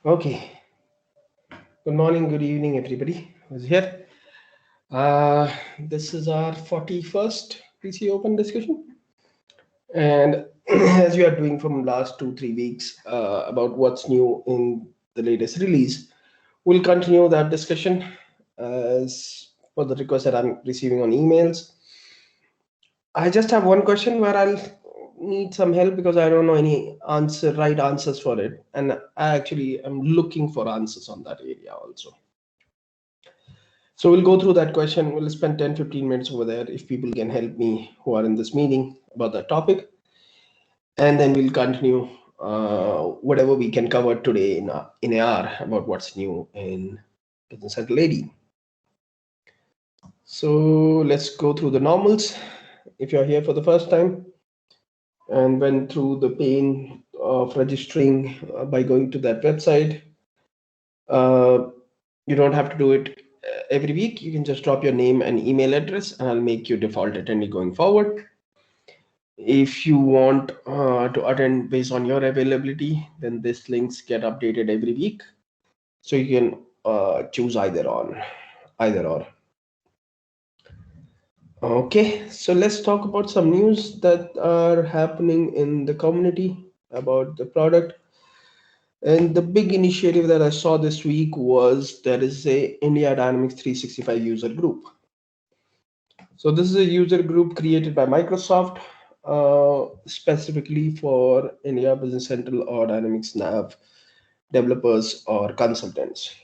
Okay. Good morning, good evening, everybody who's here. This is our 41st PC Open discussion. And as we are doing from last 2-3 weeks about what's new in the latest release, we'll continue that discussion as per the request that I'm receiving on emails. I just have one question where I'll need some help because I don't know any right answers for it. And I actually am looking for answers on that area also. So we'll go through that question. We'll spend 10-15 minutes over there if people can help me who are in this meeting about that topic. And then we'll continue whatever we can cover today in an hour about what's new in Business Central AD. So let's go through the normals. If you're here for the first time and went through the pain of registering by going to that website, you don't have to do it every week. You can just drop your name and email address and I'll make you default attendee going forward. If you want to attend based on your availability, then these links get updated every week. So you can choose either or. Okay, so let's talk about some news that are happening in the community about the product. And the big initiative that I saw this week was there is a India Dynamics 365 user group. So this is a user group created by Microsoft specifically for India Business Central or Dynamics Nav developers or consultants.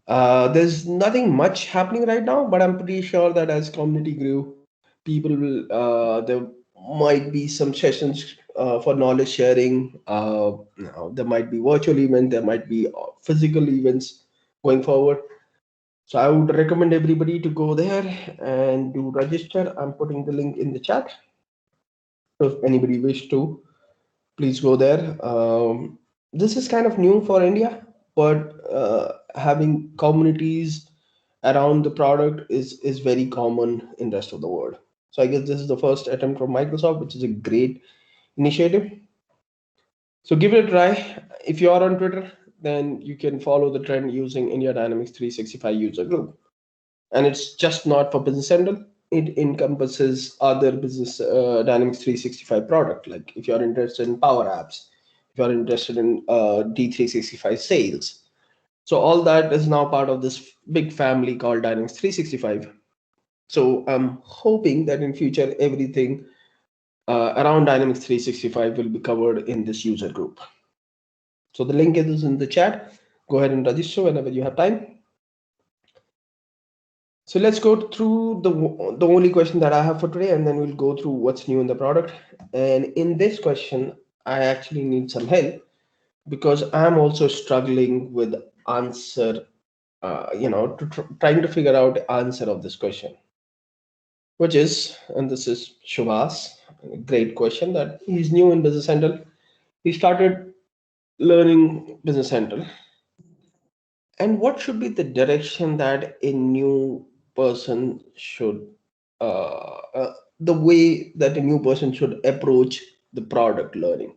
There's nothing much happening right now, but I'm pretty sure that as community grew, people will there might be some sessions for knowledge sharing. There might be virtual events, there might be physical events going forward. So I would recommend everybody to go there and do register. I'm putting the link in the chat. So if anybody wish to, please go there. This is kind of new for India, but having communities around the product is very common in rest of the world. So I guess this is the first attempt from Microsoft, which is a great initiative. So give it a try. If you are on Twitter, then you can follow the trend using India Dynamics 365 user group. And it's just not for Business Central. It encompasses other business Dynamics 365 product. Like if you're interested in Power Apps, if you're interested in D365 sales. So all that is now part of this big family called Dynamics 365. So I'm hoping that in future, everything around Dynamics 365 will be covered in this user group. So the link is in the chat. Go ahead and register whenever you have time. So let's go through the only question that I have for today, and then we'll go through what's new in the product. And in this question, I actually need some help because I'm also struggling with answer, trying to figure out the answer of this question, which is, and this is Shubhas, a great question that he's new in Business Central. He started learning Business Central. And what should be the direction that a new person should, the way that a new person should approach the product learning?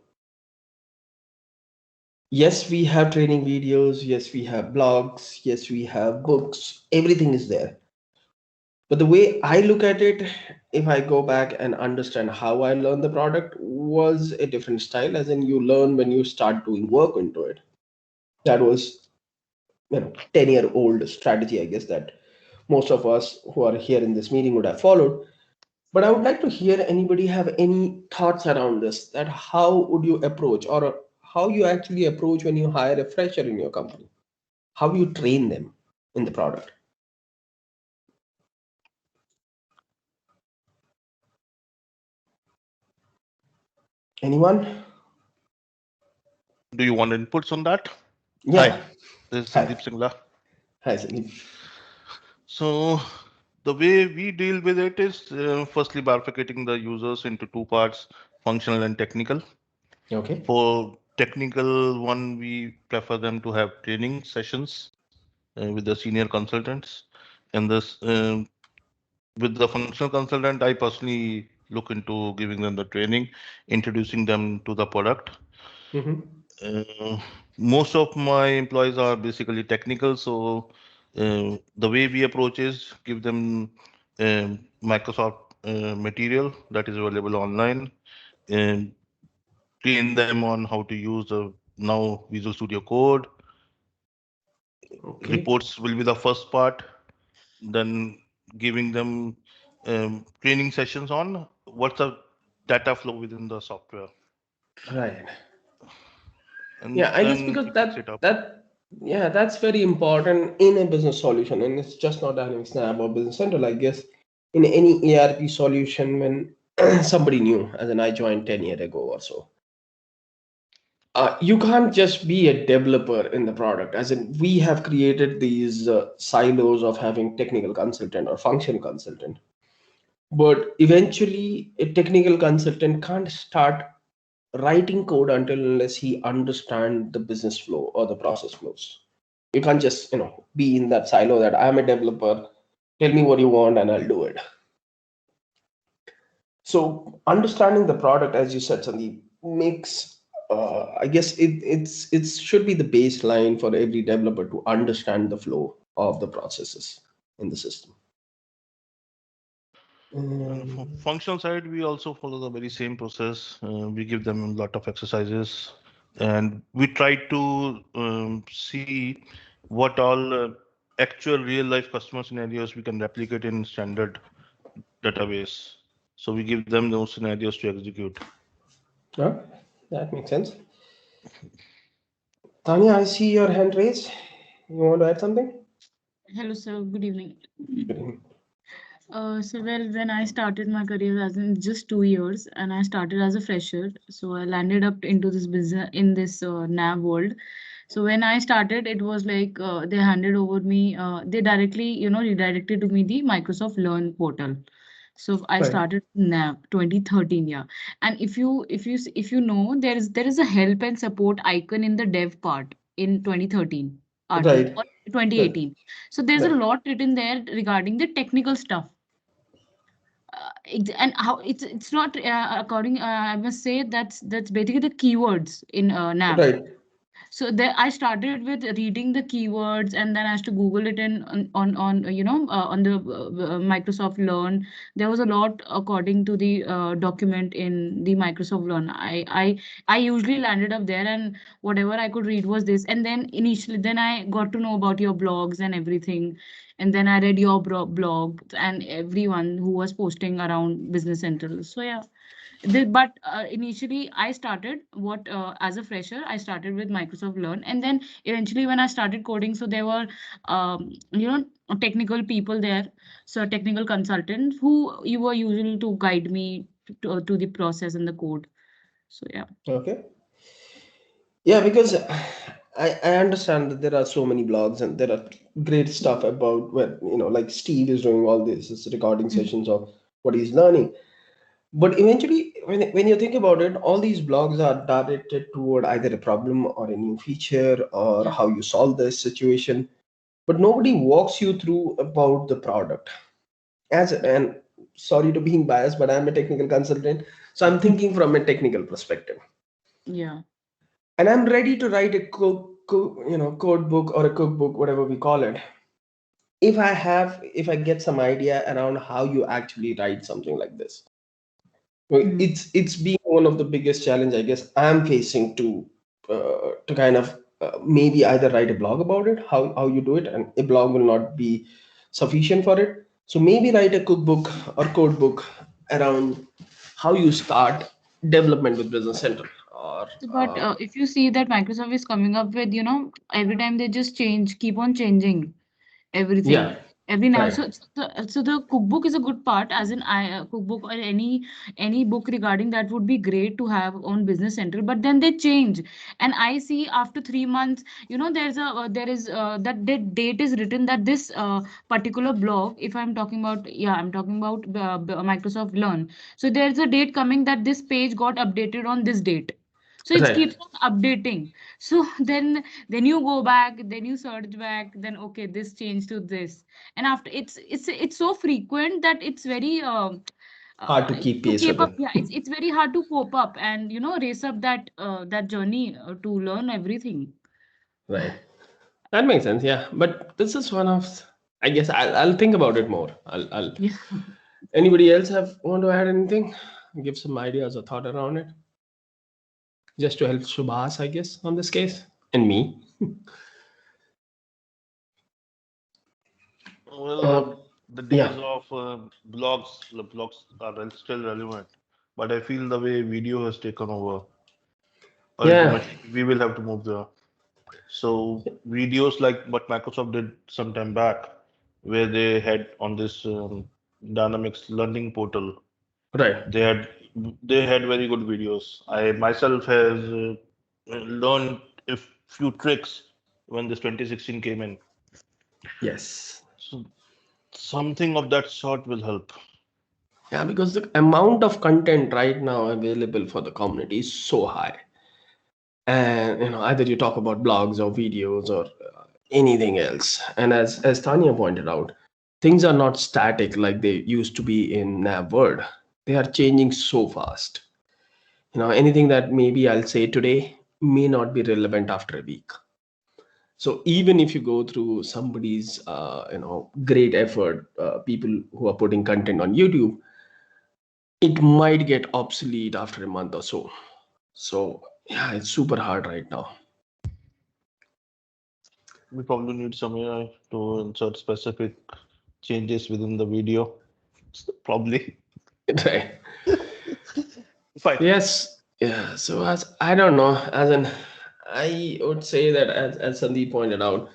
Yes, we have training videos. Yes, we have blogs. Yes, we have books. Everything is there. But the way I look at it, if I go back and understand how I learned the product, was a different style, as in you learn when you start doing work into it. That was 10-year-old strategy, I guess, that most of us who are here in this meeting would have followed. But I would like to hear anybody have any thoughts around this, that how would you approach, or how you actually approach when you hire a fresher in your company, how you train them in the product. Anyone? Do you want inputs on that? Yeah. Hi, this is Hi. Sandeep Singla. Hi, Sandeep. So the way we deal with it is firstly bifurcating the users into two parts, functional and technical. Okay. For technical one, we prefer them to have training sessions with the senior consultants. And this with the functional consultant, I personally look into giving them the training, introducing them to the product. Mm-hmm. Most of my employees are basically technical, so the way we approach is give them Microsoft material that is available online, and train them on how to use the now Visual Studio Code. Okay. Reports will be the first part, then giving them training sessions on what's the data flow within the software, Right. Yeah, and I guess then because we fix it up. yeah, that's very important in a business solution, and it's just not Dynamics Nav or Business Central. I guess in any ERP solution, when somebody new, as in I joined 10 years ago or so, you can't just be a developer in the product. As in, we have created these silos of having technical consultant or function consultant, but eventually, a technical consultant can't start writing code until unless he understand the business flow or the process flows. You can't just be in that silo that I'm a developer, tell me what you want and I'll do it. So understanding the product, as you said, Sandeep, makes I guess it should be the baseline for every developer to understand the flow of the processes in the system. And Um, functional side, we also follow the very same process. We give them a lot of exercises, and we try to see what all actual real life customer scenarios we can replicate in standard database. So we give them those scenarios to execute. yeah, that makes sense. Tanya, I see your hand raised. You want to add something? Hello, sir. Good evening. Good evening. When I started my career as in just 2 years, and I started as a fresher, so I landed up into this business in this NAV world. So when I started, it was like they handed over me, they directly, redirected to me the Microsoft Learn portal. So I Right, started NAV 2013, yeah. And if you know, there is a help and support icon in the dev part in 2013 RT right, or right, 2018. So there's a right, lot written there regarding the technical stuff. And how it's not according I must say that's basically the keywords in NAV. right. So there I started with reading the keywords, and then I had to Google it in on the Microsoft Learn. There was a lot according to the document in the Microsoft Learn. I usually landed up there, and whatever I could read was this. And then initially, then I got to know about your blogs and everything, and then I read your blog and everyone who was posting around Business Central. So yeah, but initially I started what as a fresher. I started with Microsoft Learn, and then eventually when I started coding, so there were technical people there, so technical consultants who you were usually to guide me to the process and the code. So yeah. Okay. Yeah, because I understand that there are so many blogs and there are great stuff about where, like Steve is doing all this, is recording Mhm. sessions of what he's learning. But eventually, when you think about it, all these blogs are directed toward either a problem or a new feature or Yeah. how you solve this situation. But nobody walks you through about the product. And sorry to being biased, but I'm a technical consultant, so I'm thinking from a technical perspective, Yeah. and I'm ready to write a code book or a cookbook, whatever we call it. If I get some idea around how you actually write something like this. Well, Mhm. it's been one of the biggest challenge I guess I'm facing to kind of maybe either write a blog about it, how you do it, and a blog will not be sufficient for it. So maybe write a cookbook or code book around how you start development with Business Central or But if you see that Microsoft is coming up with, every time they just keep on changing yeah, everything every now. right, So the cookbook is a good part, as in I cookbook or any book regarding that would be great to have on Business Central. But then they change, and I see after 3 months, there is that date is written that this particular blog, if I'm talking about, yeah, I'm talking about Microsoft Learn. So there's a date coming that this page got updated on this date. So it right. keeps on updating. So then you go back, then you search back, then okay, this changed to this. And after it's so frequent that it's very Hard to keep to pace keep with up. it. Yeah, it's very hard to cope up and race up that that journey to learn everything. Right. That makes sense. Yeah. But this is one of, I guess I'll think about it more. I'll. Yeah. Anybody else want to add anything? Give some ideas or thought around it, just to help Subhas, I guess, on this case, and me. Well, the Yeah. days of blogs are still relevant, but I feel the way video has taken over, Yeah. ultimately we will have to move there. So videos like what Microsoft did some time back, where they had on this Dynamics learning portal, Right. they had they had very good videos. I myself has learned a few tricks when this 2016 came in. Yes. So something of that sort will help. Yeah, because the amount of content right now available for the community is so high. And either you talk about blogs or videos or anything else. And as Tanya pointed out, things are not static like they used to be in nav word. They are changing so fast. Anything that maybe I'll say today may not be relevant after a week. So even if you go through somebody's great effort, people who are putting content on YouTube, it might get obsolete after a month or so. So yeah, it's super hard right now. We probably need some AI to insert specific changes within the video. Probably. Right. Fine. Yes. Yeah. So as I don't know, as an I would say that as Sandeep pointed out,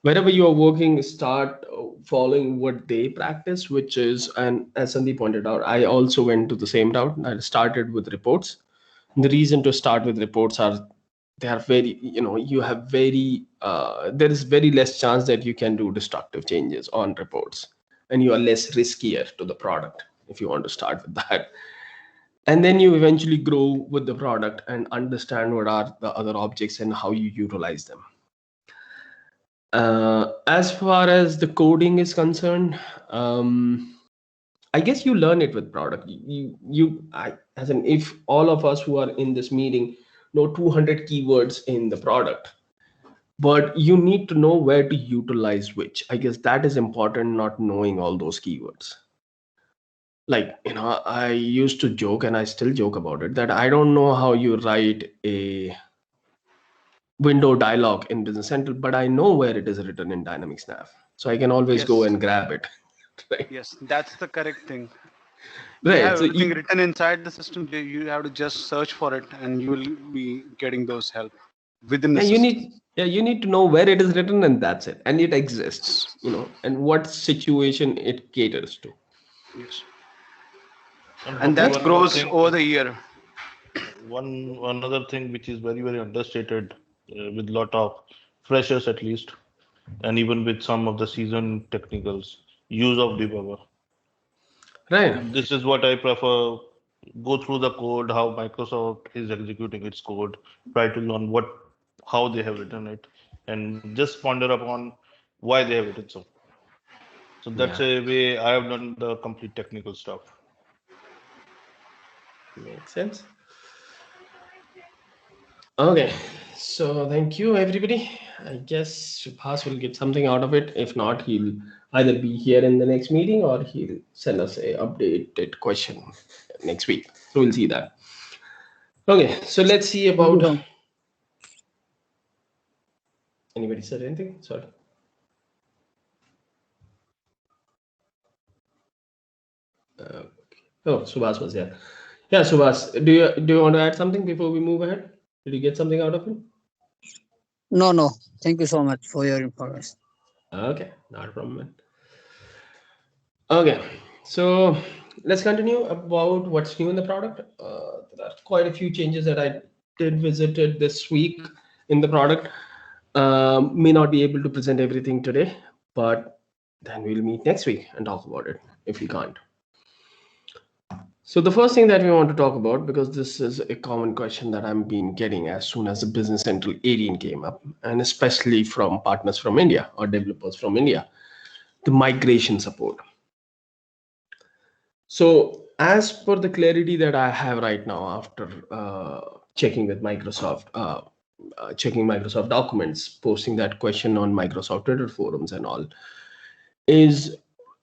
wherever you are working, start following what they practice, which is, and as Sandeep pointed out, I also went to the same route. I started with reports. The reason to start with reports are they are very, you have very there is very less chance that you can do destructive changes on reports, and you are less riskier to the product if you want to start with that. And then you eventually grow with the product and understand what are the other objects and how you utilize them. As far as the coding is concerned, I guess you learn it with product. As in, if all of us who are in this meeting know 200 keywords in the product, but you need to know where to utilize which. I guess that is important, not knowing all those keywords. Like, I used to joke, and I still joke about it, that I don't know how you write a window dialog in Business Central, but I know where it is written in Dynamics Nav. So I can always go Yes, and grab it. Right. yes, that's the correct thing. They Right. have So everything you, written inside the system. You have to just search for it, and you will be getting those help within the yeah, you system. need yeah, you need to know where it is written, and that's it. And it exists, and what situation it caters to. Yes, And and Okay. that one other grows thing, over the year. one other thing which is very, very understated with lot of freshers at least, and even with some of the seasoned technicals, use of debugger. Right. This is what I prefer. Go through the code, how Microsoft is executing its code, try to learn how they have written it, and just ponder upon why they have written so. So that's Yeah. a way I have done the complete technical stuff. Makes sense. Okay, so thank you, everybody. I guess Subhas will get something out of it. If not, he'll either be here in the next meeting or he'll send us a updated question next week. So we'll see that. Okay, so let's see Thank you about so much. anybody said anything. Sorry. Oh, Subhas was here. Yeah, Subhas, do you want to add something before we move ahead? Did you get something out of it? No, no. Thank you so much for your information. Okay, not a problem, man. Okay, so let's continue about what's new in the product. There are quite a few changes that I did visited this week in the product. May not be able to present everything today, but then we'll meet next week and talk about it if we can't. So the first thing that we want to talk about, because this is a common question that I'm been getting as soon as the Business Central 18 came up, and especially from partners from India or developers from India, the migration support. So as per the clarity that I have right now after checking with Microsoft, checking Microsoft documents, posting that question on Microsoft Twitter forums and all, is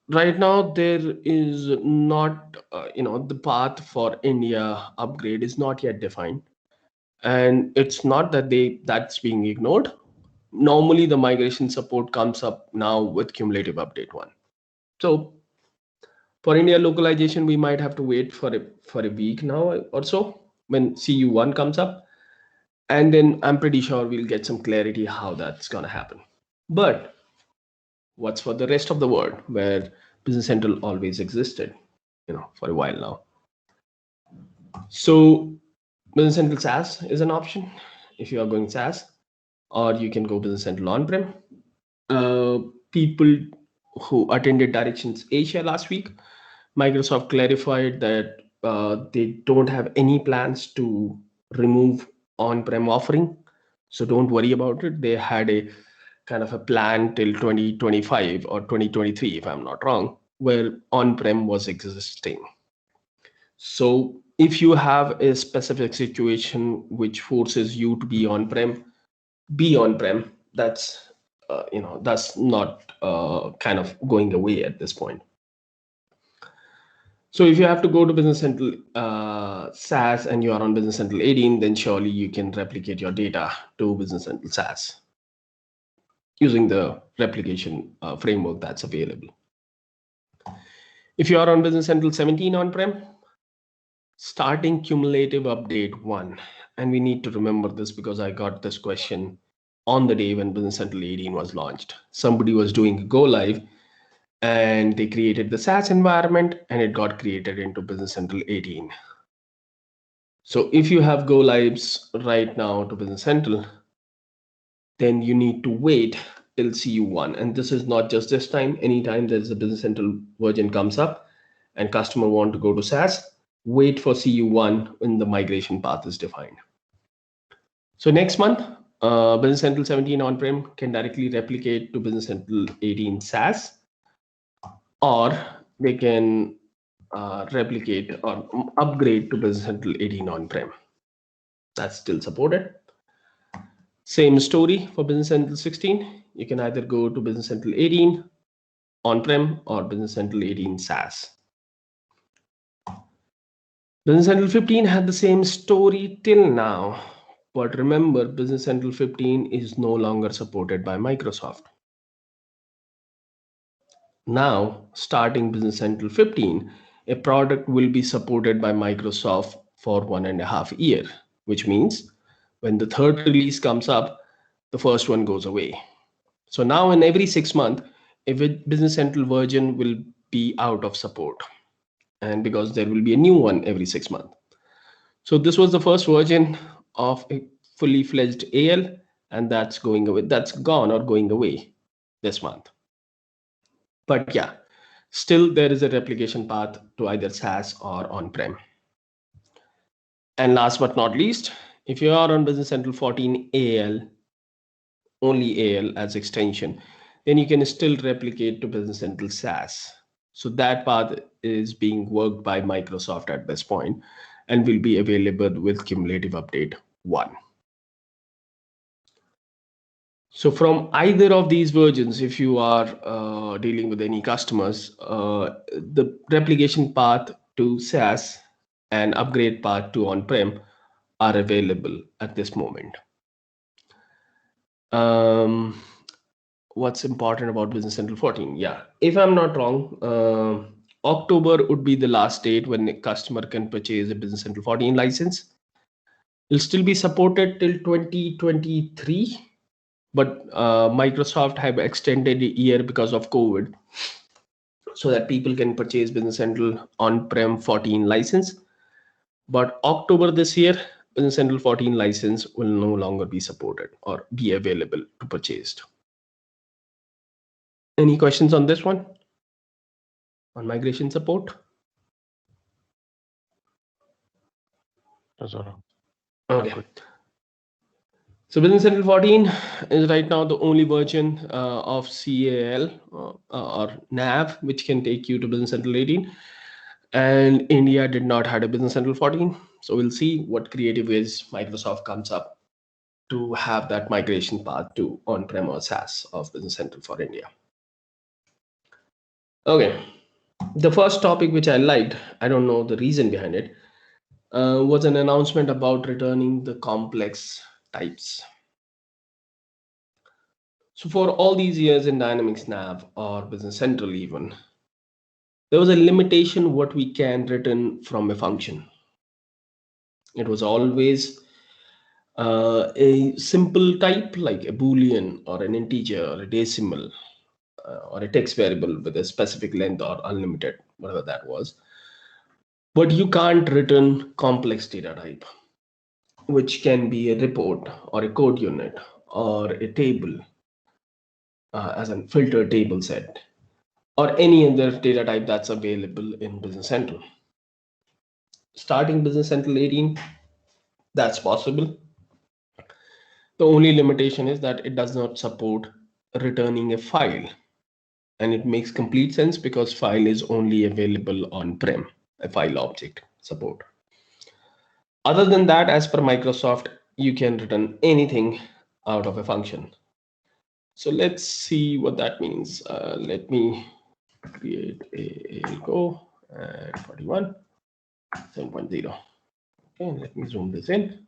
right now there is not, the path for India upgrade is not yet defined. And it's not that that's being ignored. Normally the migration support comes up now with cumulative update 1. So for India localization, we might have to wait for a week now or so when CU1 comes up. And then I'm pretty sure we'll get some clarity how that's going to happen. But what's for the rest of the world where Business Central always existed, for a while now? So Business Central SaaS is an option if you are going SaaS, or you can go Business Central on-prem. People who attended Directions Asia last week, Microsoft clarified that they don't have any plans to remove on-prem offering. So don't worry about it. They had a kind of a plan till 2025 or 2023, if I'm not wrong, where on-prem was existing. So if you have a specific situation which forces you to be on-prem, be on-prem. That's that's not kind of going away at this point. So if you have to go to Business Central SaaS and you are on Business Central 18, then surely you can replicate your data to Business Central SaaS using the replication framework that's available. If you are on Business Central 17 on-prem, starting cumulative update 1, and we need to remember this because I got this question on the day when Business Central 18 was launched. Somebody was doing a go live and they created the SaaS environment and it got created into Business Central 18. So if you have go lives right now to Business Central, then you need to wait till CU1. And this is not just this time. Anytime there's a Business Central version comes up and customer want to go to SaaS, wait for CU1 when the migration path is defined. So next month, Business Central 17 on-prem can directly replicate to Business Central 18 SaaS, or they can replicate or upgrade to Business Central 18 on-prem. That's still supported. Same story for Business Central 16. You can either go to Business Central 18 on-prem or Business Central 18 SaaS. Business Central 15 had the same story till now, but remember, Business Central 15 is no longer supported by Microsoft. Now, starting Business Central 15, a product will be supported by Microsoft for 1.5 years, which means when the third release comes up, the first one goes away. So now in every 6 months, a Business Central version will be out of support, and because there will be a new one every 6 months. So this was the first version of a fully fledged AL, and that's going away. That's gone or going away this month. But yeah, still there is a replication path to either SaaS or on-prem. And last but not least, if you are on Business Central 14 AL, only AL as extension, then you can still replicate to Business Central SaaS. So that path is being worked by Microsoft at this point and will be available with cumulative update 1. So from either of these versions, if you are dealing with any customers, the replication path to SaaS and upgrade path to on-prem are available at this moment. What's important about Business Central 14? Yeah, if I'm not wrong, October would be the last date when a customer can purchase a Business Central 14 license. It'll still be supported till 2023. But Microsoft have extended a year because of COVID so that people can purchase Business Central on-prem 14 license. But October this year, Business Central 14 license will no longer be supported or be available to purchased. Any questions on this one? On migration support? Okay. So Business Central 14 is right now the only version of CAL or NAV, which can take you to Business Central 18. And India did not have a Business Central 14. So we'll see what creative ways Microsoft comes up to have that migration path to on-prem or SaaS of Business Central for India. Okay, the first topic which I liked, I don't know the reason behind it, was an announcement about returning the complex types. So for all these years in Dynamics Nav or Business Central even, there was a limitation what we can return from a function. It was always a simple type like a Boolean or an integer or a decimal or a text variable with a specific length or unlimited, whatever that was. But you can't return complex data type, which can be a report or a code unit or a table as a filter table set or any other data type that's available in Business Central. Starting Business Central 18, that's possible. The only limitation is that it does not support returning a file. And it makes complete sense because file is only available on-prem, a file object support. Other than that, as per Microsoft, you can return anything out of a function. So let's see what that means. Let me create a go and 41, 7.0. Okay, let me zoom this in.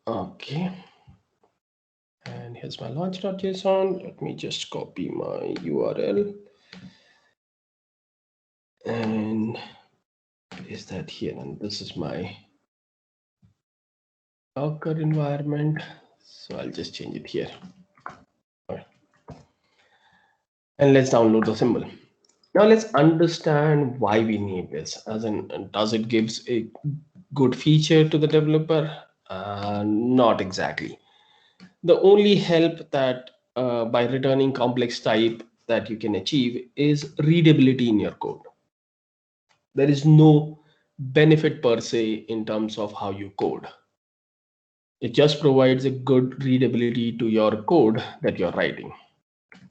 Okay. And here's my launch.json. Let me just copy my URL and paste that here. And this is my Docker environment. So I'll just change it here. All right. And let's download the symbol. Now let's understand why we need this. As in, does it gives a good feature to the developer? Not exactly. The only help that by returning complex type that you can achieve is readability in your code. There is no benefit per se in terms of how you code. It just provides a good readability to your code that you're writing.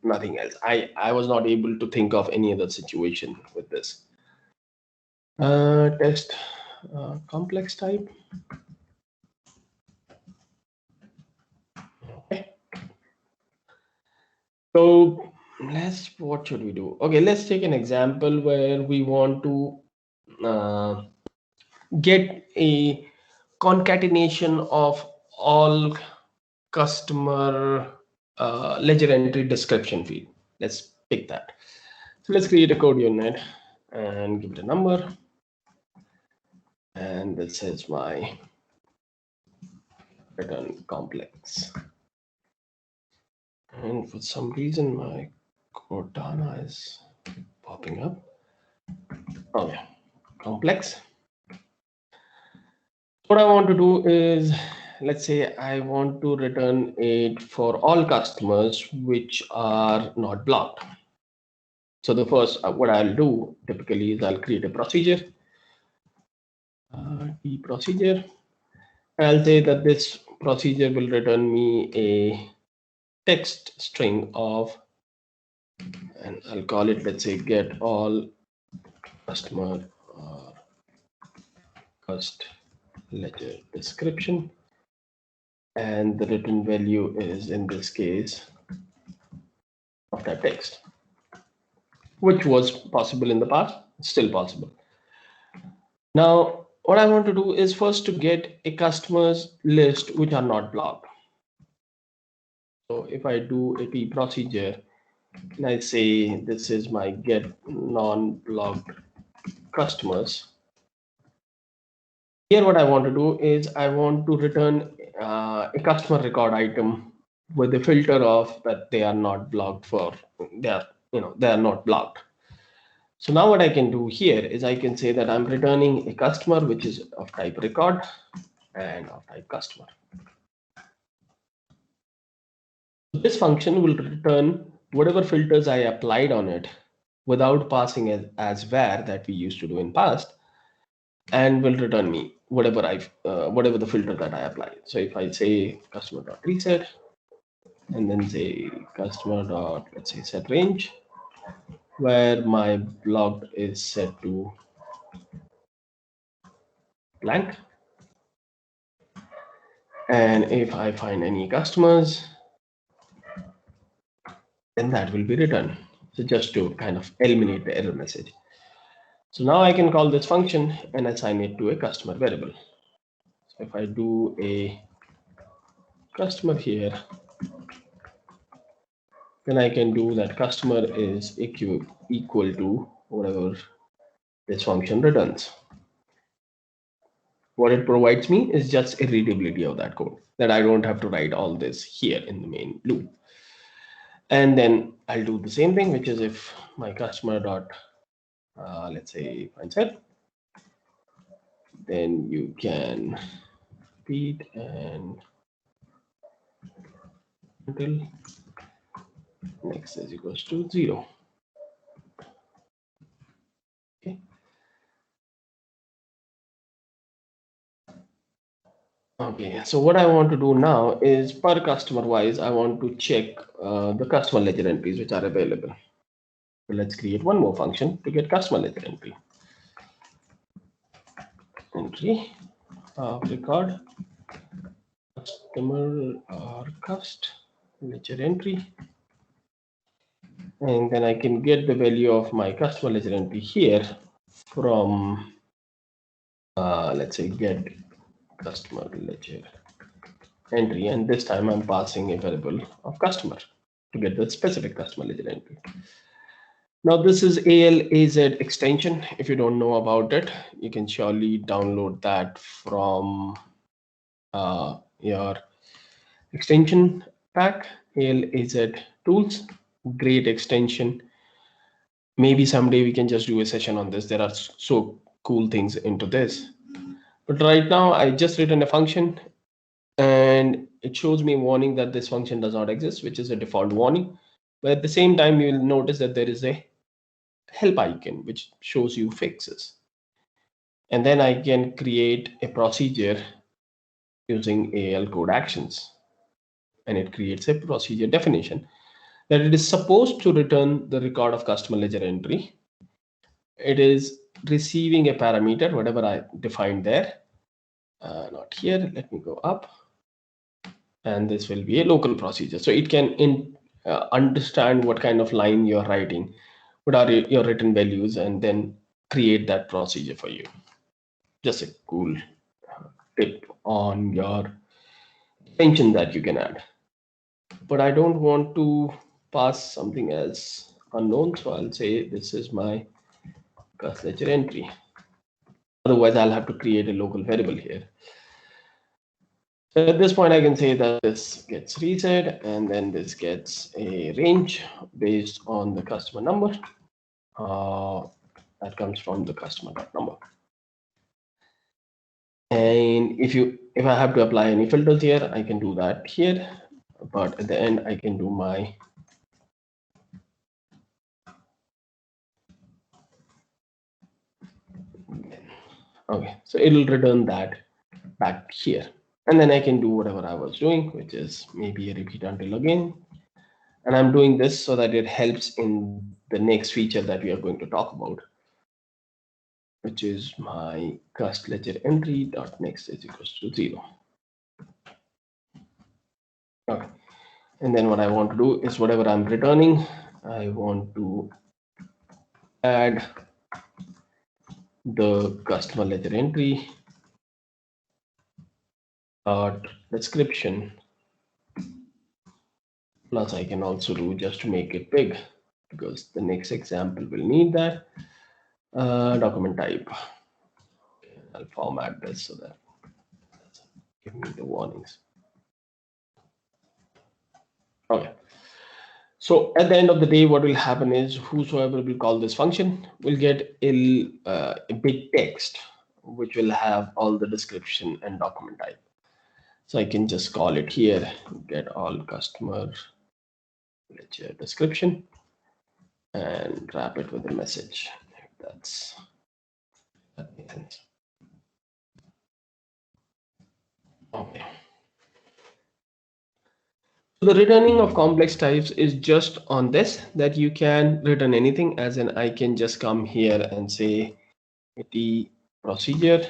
Nothing else. I was not able to think of any other situation with this. Test complex type. Okay. So what should we do? Okay, let's take an example where we want to get a concatenation of all customer ledger entry description field. Let's pick that. So let's create a code unit and give it a number. And this is my return complex. And for some reason, my Cortana is popping up. Oh yeah, complex. What I want to do is, let's say I want to return it for all customers which are not blocked. So the first, what I'll do typically is I'll create a procedure. The procedure. I'll say that this procedure will return me a text string of, and I'll call it, let's say, get all customer or cust ledger description. And the return value is, in this case, of that text, which was possible in the past, still possible. Now, what I want to do is first to get a customers list which are not blocked. So if I do a P procedure, and I say this is my get non-blocked customers. Here, what I want to do is I want to return a customer record item with the filter of that they are not blocked for they are not blocked. So now what I can do here is I can say that I'm returning a customer which is of type record and of type customer. This function will return whatever filters I applied on it without passing as var that we used to do in past, and will return me whatever whatever the filter that I applied. So if I say customer.reset and then say customer. Let's say set range, where my blocked is set to blank, And if I find any customers, then that will be returned. So just to kind of eliminate the error message. So now I can call this function and assign it to a customer variable. So if I do a customer here, then I can do that customer is equal to whatever this function returns. What it provides me is just a readability of that code, that I don't have to write all this here in the main loop. And then I'll do the same thing, which is if my customer dot let's say find set, then you can repeat and until next is equals to 0. Okay. Okay, so what I want to do now is per customer wise, I want to check the customer ledger entries which are available. So let's create one more function to get customer ledger entry. Entry of record customer or cust ledger entry. And then I can get the value of my customer ledger entry here from let's say get customer ledger entry, and this time I'm passing a variable of customer to get the specific customer ledger entry. Now this is ALAZ extension. If you don't know about it, you can surely download that from your extension pack. ALAZ tools, great extension. Maybe someday we can just do a session on this. There are so cool things into this. But right now I just written a function and it shows me a warning that this function does not exist, which is a default warning. But at the same time, you will notice that there is a help icon which shows you fixes. And then I can create a procedure using AL code actions. And it creates a procedure definition that it is supposed to return the record of customer ledger entry. It is receiving a parameter, whatever I defined there. Not here, let me go up. And this will be a local procedure. So it can understand what kind of line you're writing, what are your written values, and then create that procedure for you. Just a cool tip on your extension that you can add. But I don't want to pass something as unknown, so I'll say this is my customer ledger entry. Otherwise, I'll have to create a local variable here. So at this point, I can say that this gets reset, and then this gets a range based on the customer number that comes from the customer number. And if I have to apply any filters here, I can do that here. But at the end, I can do my okay. So it'll return that back here. And then I can do whatever I was doing, which is maybe a repeat until again. And I'm doing this so that it helps in the next feature that we are going to talk about, which is my cust ledger entry dot next is equals to 0. Okay. And then what I want to do is whatever I'm returning, I want to add the customer ledger entry dot description. Plus I can also do, just to make it big, because the next example will need that, document type. I'll format this so that give me the warnings. Okay. So at the end of the day, what will happen is whosoever will call this function will get a big text, which will have all the description and document type. So I can just call it here, get all customer ledger description, and wrap it with a message. That makes sense. Okay. So the returning of complex types is just on this, that you can return anything, as in I can just come here and say the procedure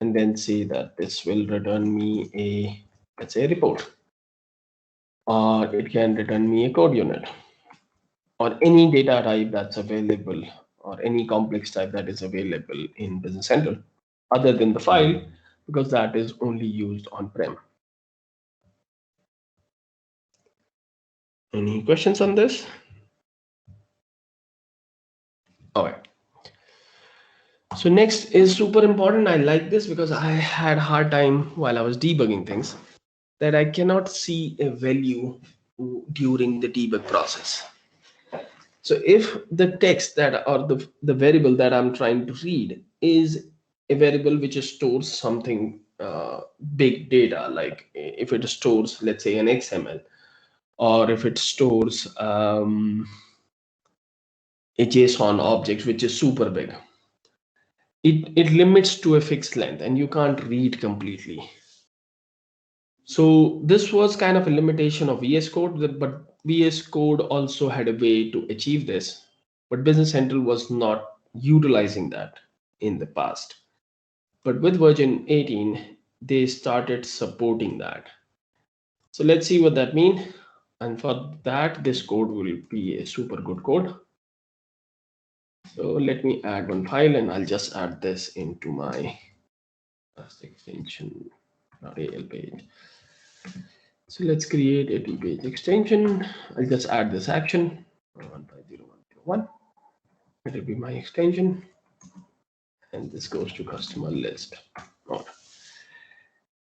and then say that this will return me a, let's say, a report, or it can return me a code unit, or any data type that's available, or any complex type that is available in Business Central, other than the file, because that is only used on-prem. Any questions on this? All right. So next is super important. I like this because I had a hard time while I was debugging things that I cannot see a value during the debug process. So if the text that, or the variable that I'm trying to read is a variable which stores something big data, like if it stores, let's say, an XML, or if it stores a JSON object which is super big, it limits to a fixed length and you can't read completely. So this was kind of a limitation of VS Code, but VS Code also had a way to achieve this, but Business Central was not utilizing that in the past. But with version 18, they started supporting that. So let's see what that means. And for that, this code will be a super good code. So let me add one file and I'll just add this into my extension.al page. So let's create a page extension. I'll just add this action 150.1. It will be my extension, and this goes to customer list.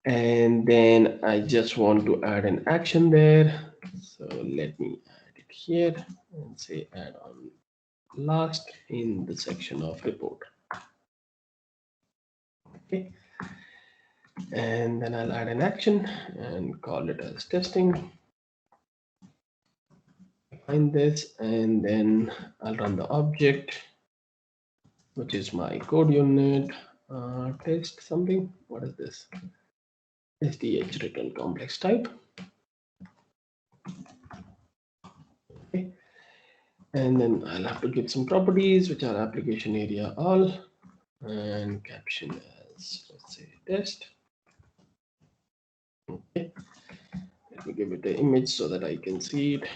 And then I just want to add an action there. So let me add it here and say add on last in the section of report. Okay. And then I'll add an action and call it as testing. Find this, and then I'll run the object, which is my code unit, test something. What is this? SDH return complex type. Okay. And then I'll have to give some properties, which are application area all, and caption as, let's say, test. Okay. Let me give it the image so that I can see it.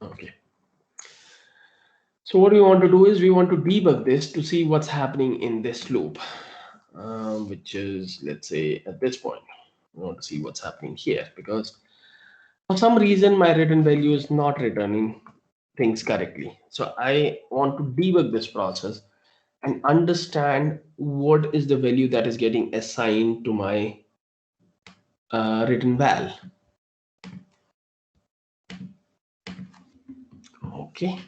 Okay. So what we want to do is we want to debug this to see what's happening in this loop, which is, let's say, at this point. We want to see what's happening here, because for some reason my return value is not returning things correctly. So I want to debug this process and understand what is the value that is getting assigned to my return val. Okay.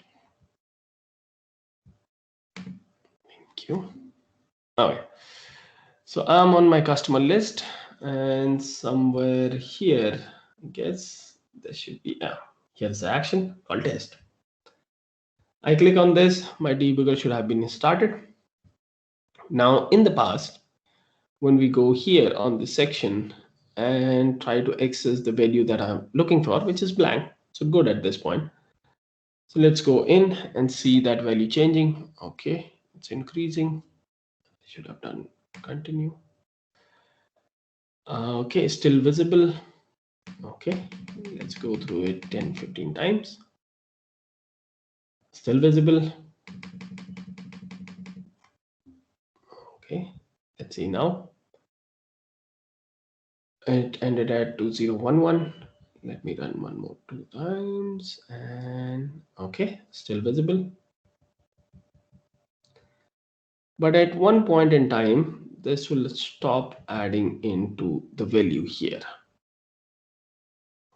Thank you. Okay. So I'm on my customer list, and somewhere here, I guess there should be, here's the action called test. I click on this, my debugger should have been started. Now in the past, when we go here on this section and try to access the value that I'm looking for, which is blank, so good at this point. So let's go in and see that value changing. Okay, it's increasing. I should have done continue. Okay, still visible. Okay, let's go through it 10-15 times. Still visible. Okay, let's see now. It ended at 2011. Let me run one more 2 times, and okay, still visible. But at one point in time, this will stop adding into the value here.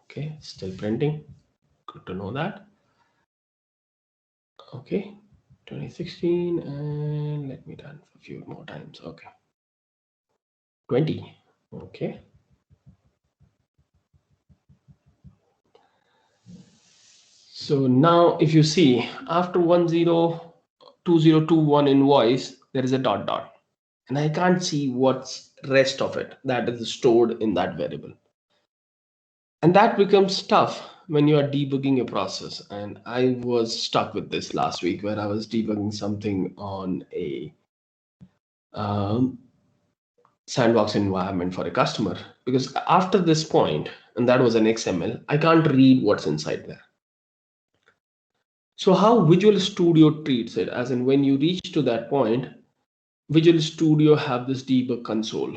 Okay, still printing. Good to know that. Okay, 2016, and let me run a few more times. Okay, 20. Okay. So now if you see, after 102021 invoice, there is a dot dot, and I can't see what's rest of it that is stored in that variable. And that becomes tough when you are debugging a process. And I was stuck with this last week where I was debugging something on a sandbox environment for a customer, because after this point, and that was an XML, I can't read what's inside there. So how Visual Studio treats it, as in when you reach to that point, Visual Studio have this debug console,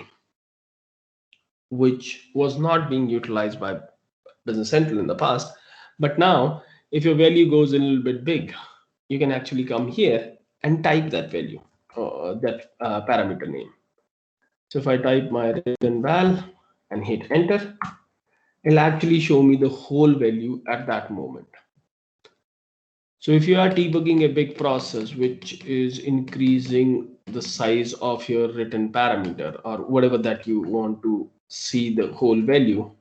which was not being utilized by Business Central in the past. But now, if your value goes a little bit big, you can actually come here and type that value, that parameter name. So if I type my written val and hit enter, it'll actually show me the whole value at that moment. So if you are debugging a big process which is increasing the size of your written parameter or whatever that you want to see the whole value,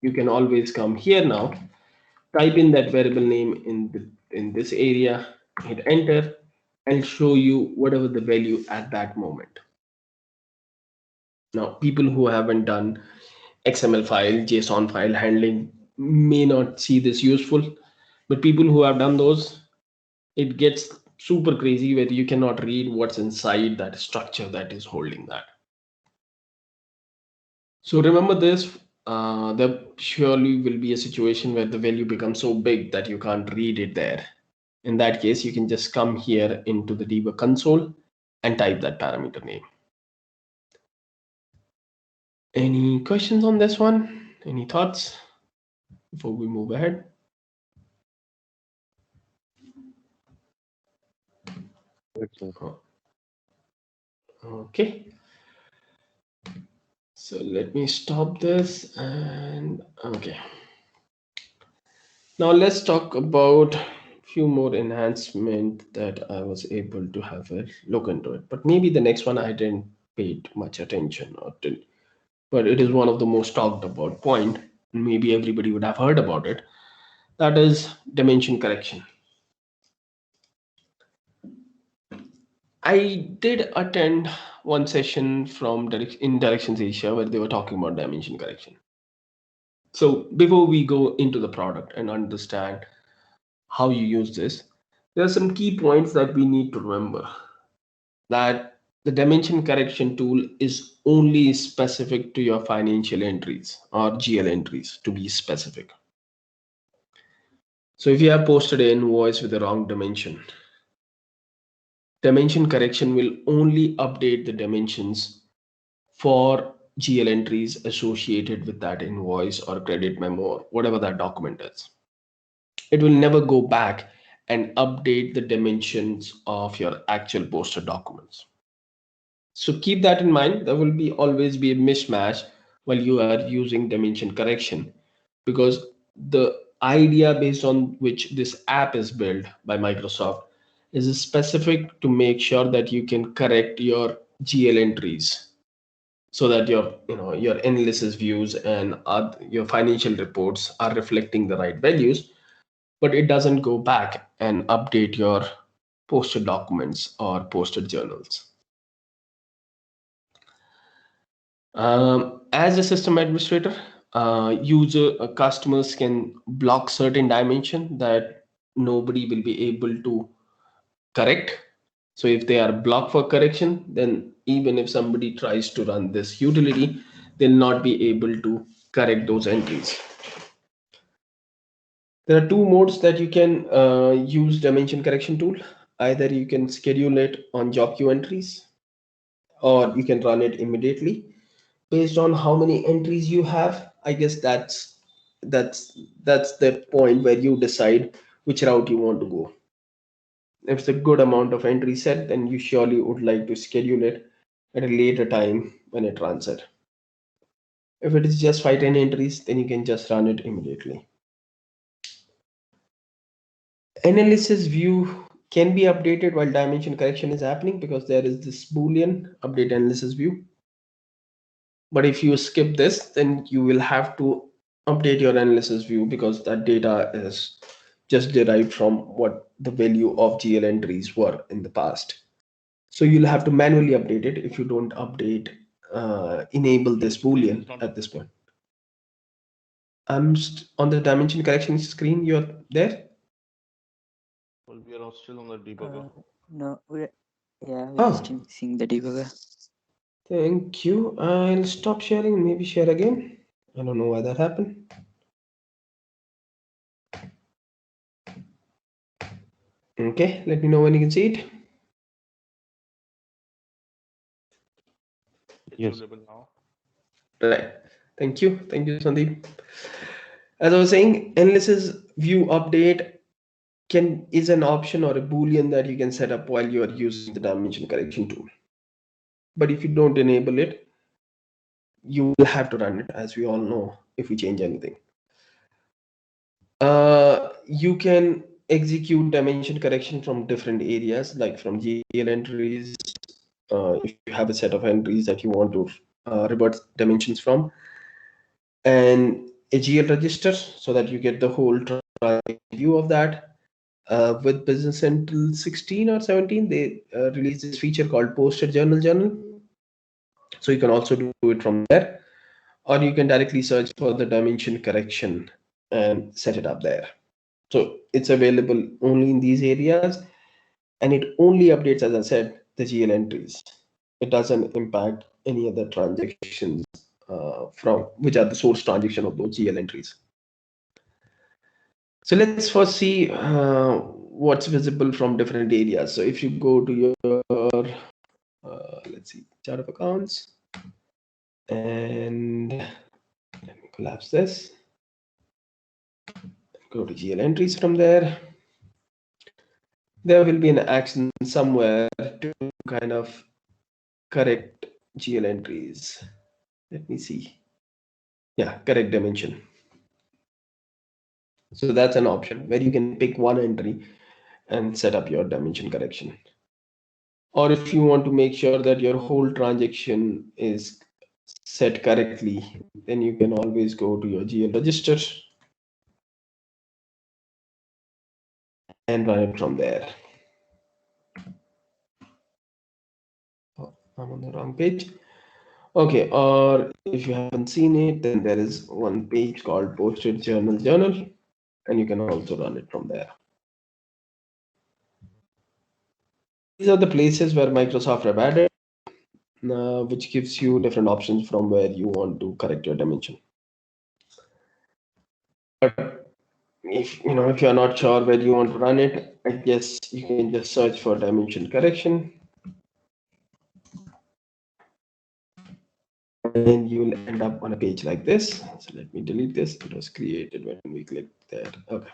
you can always come here now, type in that variable name in this area, hit enter, and show you whatever the value at that moment. Now, people who haven't done XML file, JSON file handling may not see this useful, but people who have done those, it gets super crazy where you cannot read what's inside that structure that is holding that. So remember this, there surely will be a situation where the value becomes so big that you can't read it there. In that case, you can just come here into the debug console and type that parameter name. Any questions on this one? Any thoughts before we move ahead? Okay. So let me stop this and okay. Now let's talk about a few more enhancements that I was able to have a look into it. But maybe the next one I didn't pay much attention or didn't, but it is one of the most talked about point. Maybe everybody would have heard about it. That is dimension correction. I did attend one session from in Directions Asia where they were talking about dimension correction. So before we go into the product and understand how you use this, there are some key points that we need to remember. That the dimension correction tool is only specific to your financial entries or GL entries, to be specific. So if you have posted an invoice with the wrong dimension, dimension correction will only update the dimensions for GL entries associated with that invoice or credit memo or whatever that document is. It will never go back and update the dimensions of your actual posted documents. So keep that in mind. There will be always be a mismatch while you are using dimension correction, because the idea based on which this app is built by Microsoft is specific to make sure that you can correct your GL entries so that your analysis views and your financial reports are reflecting the right values, but it doesn't go back and update your posted documents or posted journals. As a system administrator, customers can block certain dimension that nobody will be able to correct. So if they are blocked for correction, then even if somebody tries to run this utility, they'll not be able to correct those entries. There are two modes that you can use dimension correction tool. Either you can schedule it on job queue entries, or you can run it immediately based on how many entries you have. I guess that's the point where you decide which route you want to go. If it's a good amount of entry set, then you surely would like to schedule it at a later time when it runs it. If it is just 5-10 entries, then you can just run it immediately. Analysis view can be updated while dimension correction is happening, because there is this Boolean update analysis view. But if you skip this, then you will have to update your analysis view, because that data is just derived from what the value of GL entries were in the past. So you'll have to manually update it if you don't update, enable this Boolean at this point. I'm on the dimension correction screen. You're there? Well, we are still on the debugger. No, we're Oh. still seeing the debugger. Thank you. I'll stop sharing and maybe share again. I don't know why that happened. Okay, let me know when you can see it. Yes. Visible now. Right. Thank you. Thank you, Sandeep. As I was saying, analysis view update is an option or a boolean that you can set up while you are using the dimension correction tool. But if you don't enable it, you will have to run it, as we all know, if we change anything. You can execute dimension correction from different areas, like from GL entries. If you have a set of entries that you want to revert dimensions from, and a GL register, so that you get the whole view of that. With Business Central 16 or 17, they released this feature called Posted Journal. So you can also do it from there, or you can directly search for the dimension correction and set it up there. So it's available only in these areas, and it only updates, as I said, the GL entries. It doesn't impact any other transactions from which are the source transaction of those GL entries. So let's first see what's visible from different areas. So if you go to your, let's see, chart of accounts, and let me collapse this. Go to GL entries from there. There will be an action somewhere to kind of correct GL entries. Let me see. Yeah, correct dimension. So that's an option where you can pick one entry and set up your dimension correction. Or if you want to make sure that your whole transaction is set correctly, then you can always go to your GL register and run it from there. Oh, I'm on the wrong page. Okay, or if you haven't seen it, then there is one page called Posted Journal, and you can also run it from there. These are the places where Microsoft have added, which gives you different options from where you want to correct your dimension. But if you're not sure where you want to run it, I guess you can just search for dimension correction, and you will end up on a page like this. So let me delete this. It was created when we clicked that. Okay.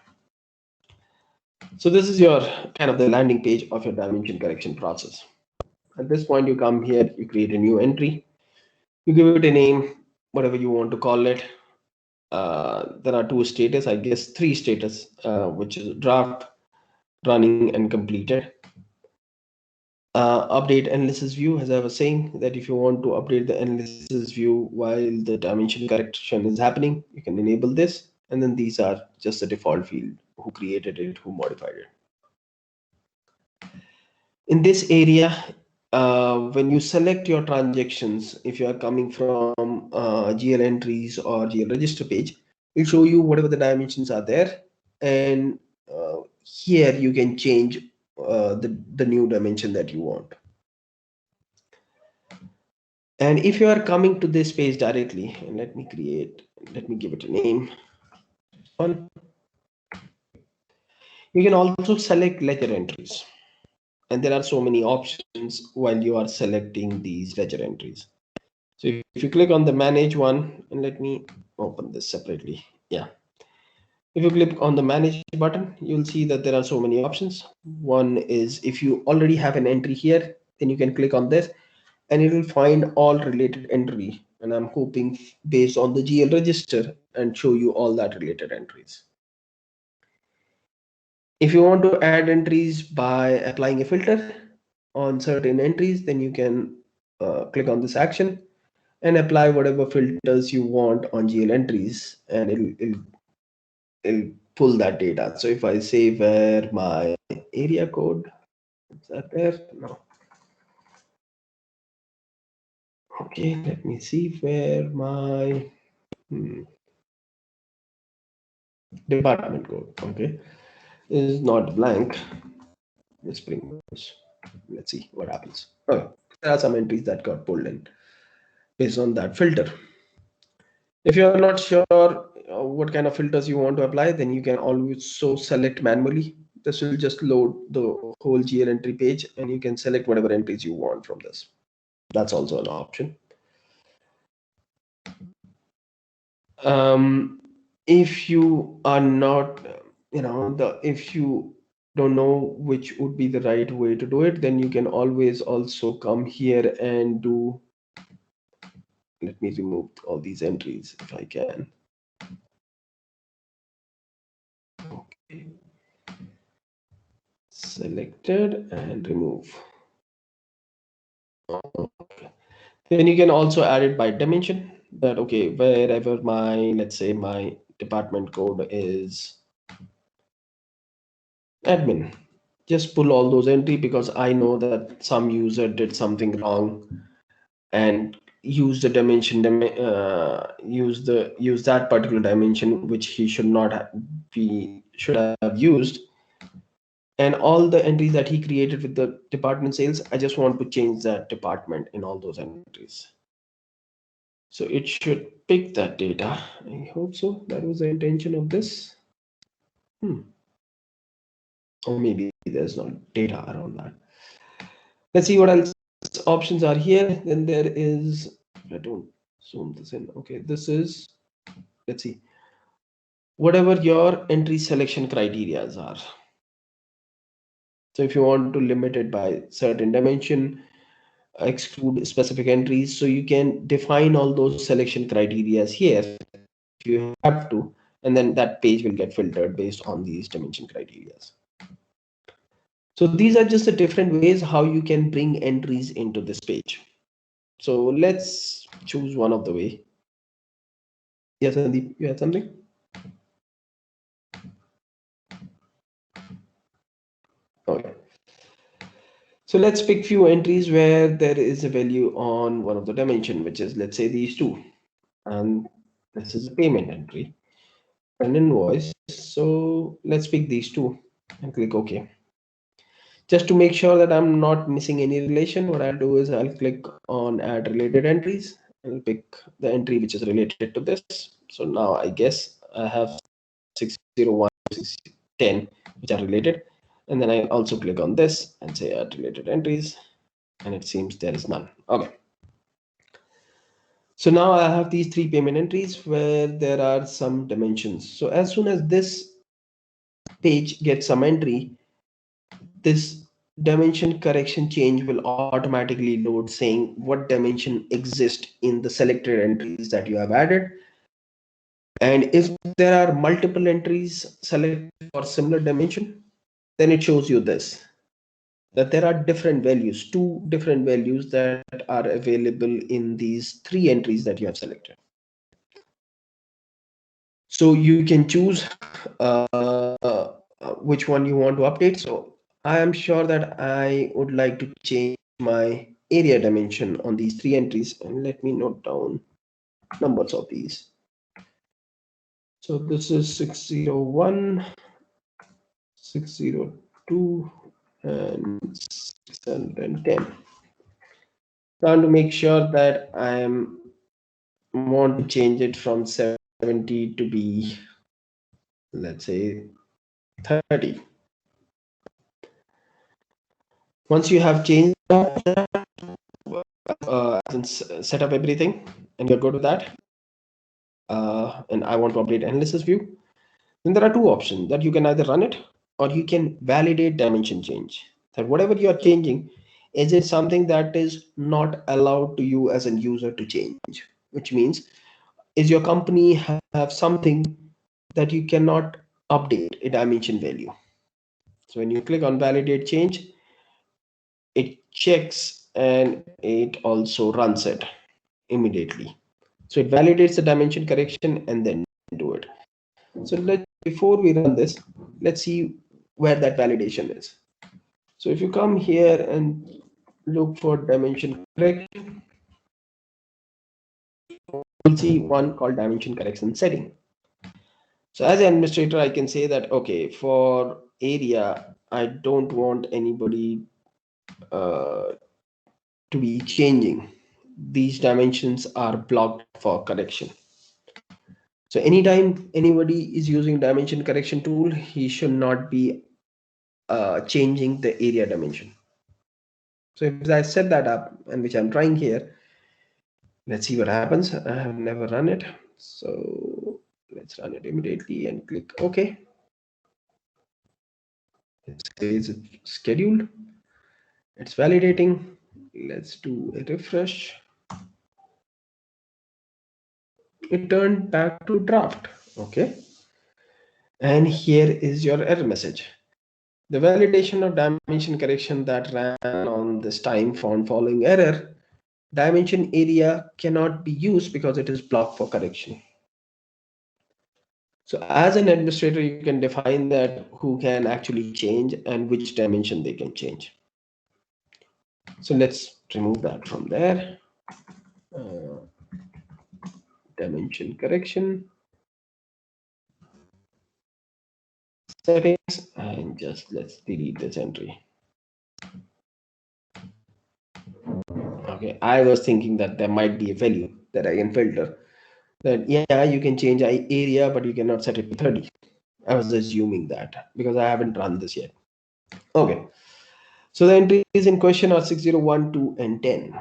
So this is your kind of the landing page of your dimension correction process. At this point, you come here, you create a new entry, you give it a name, whatever you want to call it. There are two status, I guess three status, which is draft, running, and completed. Update analysis view, as I was saying, that if you want to update the analysis view while the dimension correction is happening, you can enable this. And then these are just the default field, who created it, who modified it. In this area, when you select your transactions, if you are coming from GL entries or GL register page, it'll show you whatever the dimensions are there. And here you can change the new dimension that you want. And if you are coming to this page directly, and let me give it a name. You can also select ledger entries. And there are so many options while you are selecting these ledger entries. So if you click on the manage one, and let me open this separately. Yeah. If you click on the manage button, you'll see that there are so many options. One is if you already have an entry here, then you can click on this and it will find all related entry. And I'm hoping based on the GL register and show you all that related entries. If you want to add entries by applying a filter on certain entries, then you can click on this action and apply whatever filters you want on GL entries, and it'll pull that data. So if I say where my area code, is that there? No. Okay, let me see where my department code, okay, is not blank. Let's bring those. Let's see what happens. Okay, there are some entries that got pulled in. based on that filter. If you are not sure what kind of filters you want to apply, then you can also select manually. This will just load the whole GL entry page, and you can select whatever entries you want from this. That's also an option. If you are not, if you don't know which would be the right way to do it, then you can always also come here and do, let me remove all these entries if I can. Okay. Selected and remove. Okay. Then you can also add it by dimension, that okay, wherever my, let's say my department code is admin, just pull all those entry, because I know that some user did something wrong and use the dimension, use that particular dimension which he should not should have used, and all the entries that he created with the department sales, I just want to change that department in all those entries. So it should pick that data. I hope so. That was the intention of this. Or maybe there's no data around that. Let's see what else options are here. Then there is, I don't zoom this in. Okay, this is, let's see, whatever your entry selection criteria are. So if you want to limit it by certain dimension, exclude specific entries, so you can define all those selection criteria here if you have to, and then that page will get filtered based on these dimension criteria. So these are just the different ways how you can bring entries into this page. So let's choose one of the way. Yes, Sandeep, you had something? Okay. So let's pick few entries where there is a value on one of the dimension, which is, let's say, these two. And this is a payment entry, an invoice. So let's pick these two and click OK. Just to make sure that I'm not missing any relation, what I'll do is I'll click on add related entries. I'll pick the entry which is related to this. So now I guess I have 601, 610 which are related. And then I also click on this and say add related entries. And it seems there is none. Okay. So now I have these three payment entries where there are some dimensions. So as soon as this page gets some entry, this dimension correction change will automatically load saying what dimension exists in the selected entries that you have added. And if there are multiple entries selected for similar dimension, then it shows you this, that there are different values, two different values that are available in these three entries that you have selected. So you can choose which one you want to update. So I am sure that I would like to change my area dimension on these three entries, and let me note down numbers of these. So this is 601, 602, and 610. Now to make sure that I want to change it from 70 to be, let's say, 30. Once you have changed set up everything and you're good with that, and I want to update analysis view, then there are two options that you can either run it or you can validate dimension change. That whatever you are changing, is it something that is not allowed to you as a user to change? Which means, is your company have something that you cannot update a dimension value? So when you click on validate change, it checks and it also runs it immediately. So it validates the dimension correction and then do it. So before we run this, let's see where that validation is. So if you come here and look for dimension correction, you'll see one called dimension correction setting. So as an administrator, I can say that, okay, for area, I don't want anybody to be changing these dimensions are blocked for correction. So anytime anybody is using dimension correction tool, he should not be changing the area dimension. So if I set that up, and which I'm trying here, let's see what happens. I have never run it, so let's run it immediately and click OK. It says it's scheduled. It's validating. Let's do a refresh. It turned back to draft. Okay. And here is your error message. The validation of dimension correction that ran on this time found following error. Dimension area cannot be used because it is blocked for correction. So as an administrator, you can define that who can actually change and which dimension they can change. So let's remove that from there. Dimension correction settings, and just let's delete this entry. Okay, I was thinking that there might be a value that I can filter. That yeah, you can change area, but you cannot set it to 30. I was assuming that because I haven't run this yet. Okay, so the entries in question are 601, 2, and 10.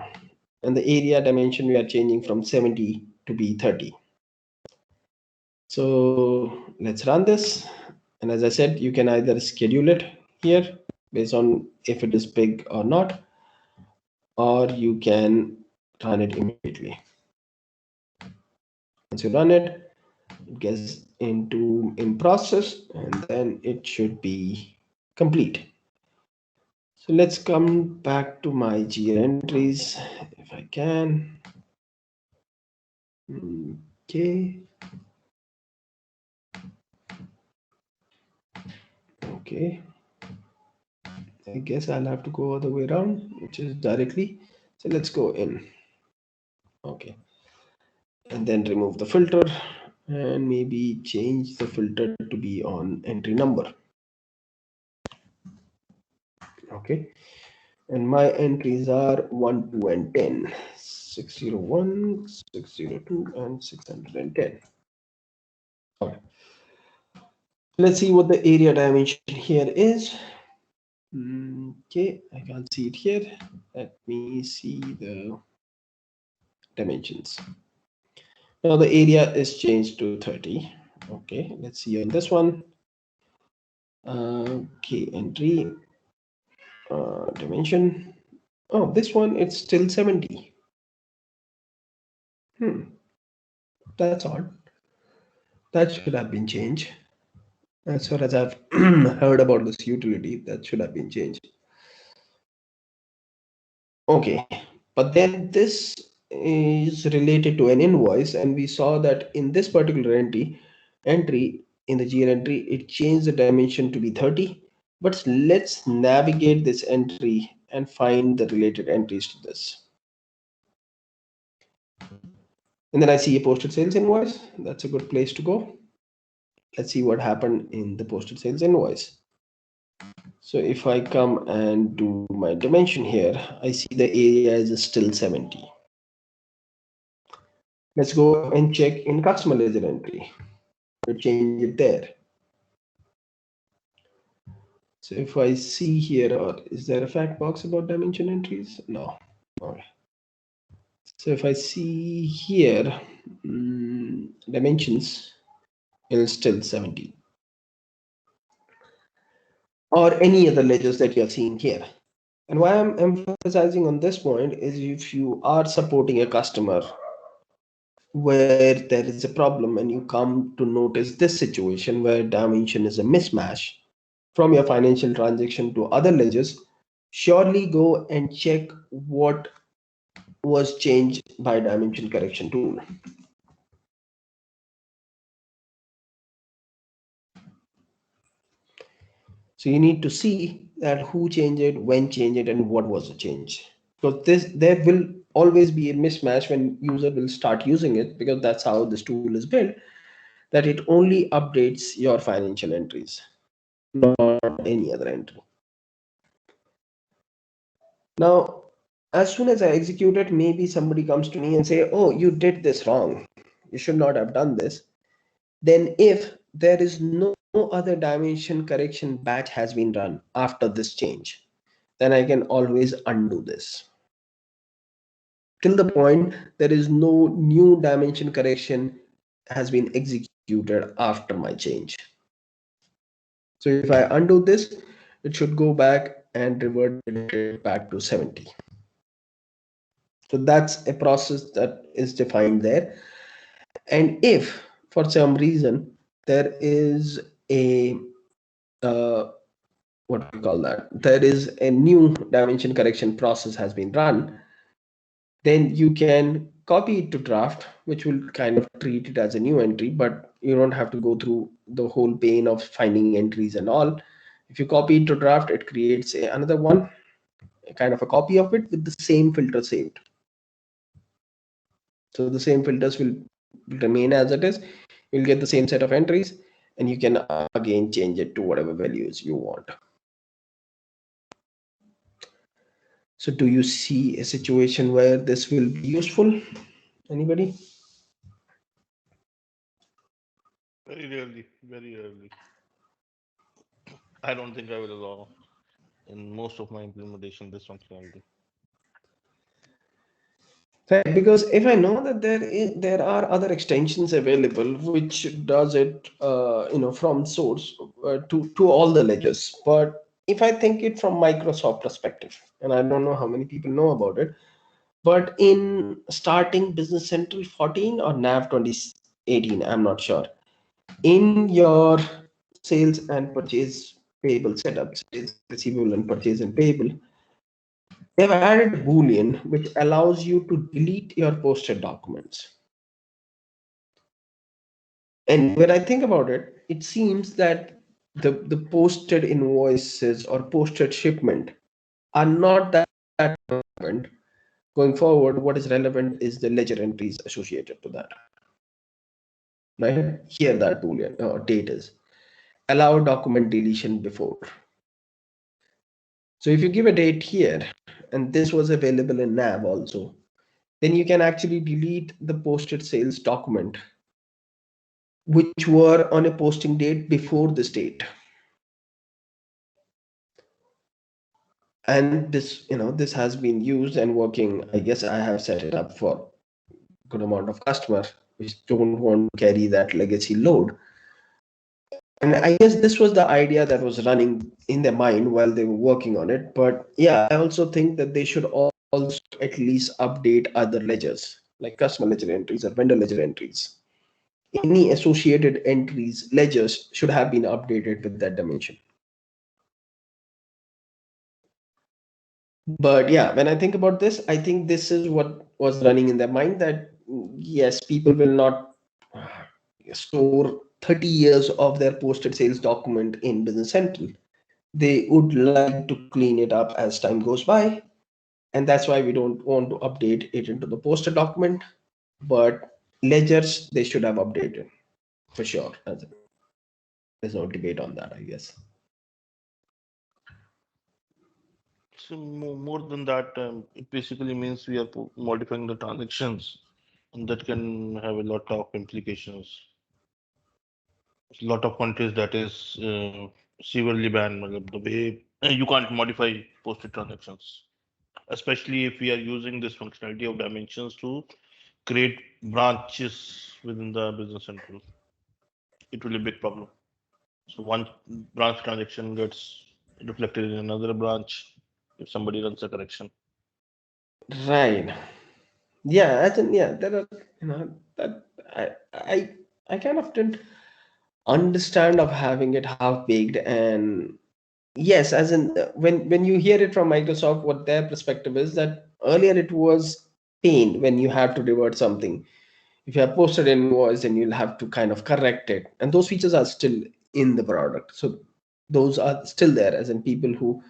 And the area dimension we are changing from 70 to be 30. So let's run this. And as I said, you can either schedule it here based on if it is big or not, or you can run it immediately. Once you run it, it gets into in process, and then it should be complete. So let's come back to my GL entries if I can. Okay. Okay. I guess I'll have to go all the way around, which is directly. So let's go in. Okay. And then remove the filter and maybe change the filter to be on entry number. Okay. And my entries are 1, 2, and 10. 601, 602, and 610. Okay. Let's see what the area dimension here is. Okay, I can't see it here. Let me see the dimensions. Now the area is changed to 30. Okay, let's see on this one. Okay, entry dimension. Oh, this one it's still 70. That's odd. That should have been changed. As far as I've heard about this utility, that should have been changed. Okay, but then this is related to an invoice, and we saw that in this particular entry in the GL entry, it changed the dimension to be 30. But let's navigate this entry and find the related entries to this. And then I see a posted sales invoice. That's a good place to go. Let's see what happened in the posted sales invoice. So if I come and do my dimension here, I see the area is still 70. Let's go and check in customer ledger entry. We'll change it there. So if I see here, or is there a fact box about dimension entries? No. Okay. So if I see here, dimensions, it's still 70. Or any other ledgers that you're seeing here. And why I'm emphasizing on this point is if you are supporting a customer where there is a problem and you come to notice this situation where dimension is a mismatch from your financial transaction to other ledgers, surely go and check what was changed by dimension correction tool. So you need to see that who changed it, when changed it, and what was the change. Because there will always be a mismatch when user will start using it, because that's how this tool is built, that it only updates your financial entries, not any other entry. Now, as soon as I execute it, maybe somebody comes to me and say, oh, you did this wrong, you should not have done this. Then if there is no other dimension correction batch has been run after this change, then I can always undo this. Till the point there is no new dimension correction has been executed after my change. So if I undo this, it should go back and revert it back to 70. So that's a process that is defined there. And if for some reason there is a what do we call that? There is a new dimension correction process has been run, then you can copy it to draft, which will kind of treat it as a new entry, but you don't have to go through the whole pain of finding entries and all. If you copy it to draft, it creates another one, a kind of a copy of it with the same filter saved. So the same filters will remain as it is. You'll get the same set of entries, and you can again change it to whatever values you want. So do you see a situation where this will be useful? Anybody? Very rarely, very rarely. I don't think I will allow in most of my implementation this functionality. Right, because if I know that there are other extensions available which does it, from source to all the ledgers. But if I think it from Microsoft perspective, and I don't know how many people know about it, but in starting Business Central 14 or NAV 2018, I'm not sure. In your sales and purchase payable setup, sales receivable and purchase and payable, they've added a boolean which allows you to delete your posted documents. And when I think about it, it seems that the posted invoices or posted shipment are not that relevant. Going forward, what is relevant is the ledger entries associated to that. Right? Here that boolean or date is. Allow document deletion before. So if you give a date here, and this was available in NAV also, then you can actually delete the posted sales document which were on a posting date before this date. And this has been used and working. I guess I have set it up for good amount of customers which don't want to carry that legacy load. And I guess this was the idea that was running in their mind while they were working on it. But yeah, I also think that they should also at least update other ledgers like customer ledger entries or vendor ledger entries. Any associated entries ledgers should have been updated with that dimension. But yeah, when I think about this, I think this is what was running in their mind, that yes, people will not store 30 years of their posted sales document in Business Central. They would like to clean it up as time goes by. And that's why we don't want to update it into the posted document. But ledgers, they should have updated for sure. There's no debate on that, I guess. So more than that, it basically means we are modifying the transactions, and that can have a lot of implications. A lot of countries that is severely banned. मतलब the way you can't modify posted transactions, especially if we are using this functionality of dimensions to create branches within the business central. It will be a big problem. So one branch transaction gets reflected in another branch if somebody runs a correction. Right. Yeah, as in, yeah, there are, that I kind of didn't understand of having it half baked. And yes, as in when you hear it from Microsoft, what their perspective is that earlier it was pain when you have to revert something. If you have posted an invoice, then you'll have to kind of correct it, and those features are still in the product. So those are still there, as in people who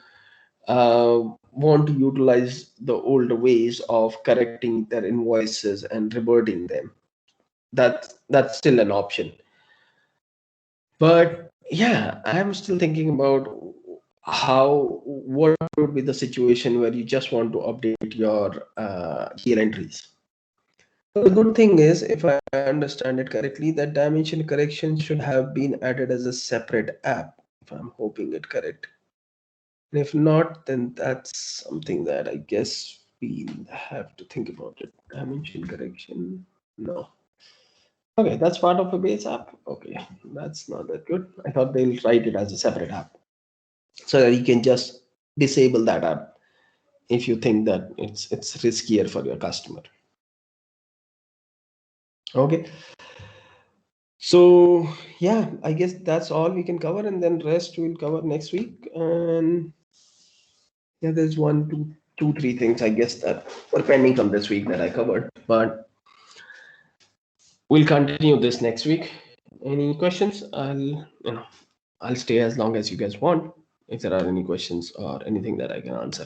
want to utilize the older ways of correcting their invoices and reverting them. That's still an option. But yeah, I'm still thinking about what would be the situation where you just want to update your here entries. So the good thing is, if I understand it correctly, that dimension correction should have been added as a separate app, if I'm hoping it correct. And if not, then that's something that I guess we'll have to think about it. Dimension correction, no. Okay, that's part of a base app. Okay, that's not that good. I thought they'll write it as a separate app so that you can just disable that app if you think that it's riskier for your customer. Okay, so yeah, I guess that's all we can cover, and then rest we'll cover next week. And yeah, there's one, two, three things I guess that were pending from this week that I covered, but we'll continue this next week. Any questions? I'll stay as long as you guys want. If there are any questions or anything that I can answer.